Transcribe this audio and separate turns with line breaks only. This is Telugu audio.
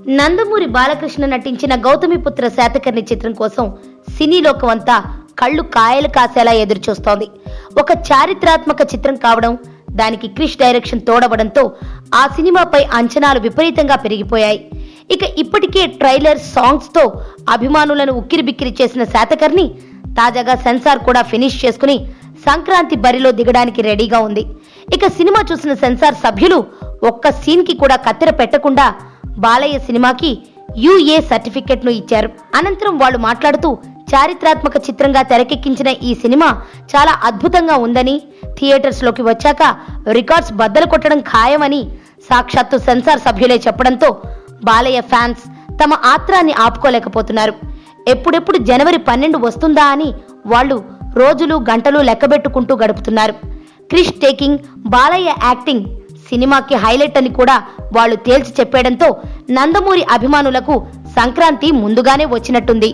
నందమూరి బాలకృష్ణ నటించిన గౌతమిపుత్ర శాతకర్ణి చిత్రం కోసం సినీ లోకం అంతా కళ్ళు కాయలు కాసేలా ఎదురుచూస్తోంది. ఒక చారిత్రాత్మక చిత్రం కావడం, దానికి క్రిష్ డైరెక్షన్ తోడవడంతో ఆ సినిమాపై అంచనాలు విపరీతంగా పెరిగిపోయాయి. ఇక ఇప్పటికే ట్రైలర్, సాంగ్స్ తో అభిమానులను ఉక్కిరిబిక్కిరి చేసిన శాతకర్ణి తాజాగా సెన్సార్ కూడా ఫినిష్ చేసుకుని సంక్రాంతి బరిలో దిగడానికి రెడీగా ఉంది. ఇక సినిమా చూసిన సెన్సార్ సభ్యులు ఒక్క సీన్ కి కూడా కత్తెర పెట్టకుండా బాలయ్య సినిమాకి యుఏ సర్టిఫికెట్ ను ఇచ్చారు. అనంతరం వాళ్ళు మాట్లాడుతూ, చారిత్రాత్మక చిత్రంగా తెరకెక్కించిన ఈ సినిమా చాలా అద్భుతంగా ఉందని, థియేటర్స్ లోకి వచ్చాక రికార్డ్స్ బద్దలు కొట్టడం ఖాయమని సాక్షాత్తు సెన్సార్ సభ్యులే చెప్పడంతో బాలయ్య ఫ్యాన్స్ తమ ఆత్రాన్ని ఆపుకోలేకపోతున్నారు. ఎప్పుడెప్పుడు జనవరి 12 వస్తుందా అని వాళ్ళు రోజులు గంటలు లెక్కబెట్టుకుంటూ గడుపుతున్నారు. క్రిష్ టేకింగ్, బాలయ్య యాక్టింగ్ సినిమాకి హైలైట్ అని కూడా వాళ్ళు తేల్చి చెప్పేయడంతో నందమూరి అభిమానులకు సంక్రాంతి ముందుగానే వచ్చినట్టుంది.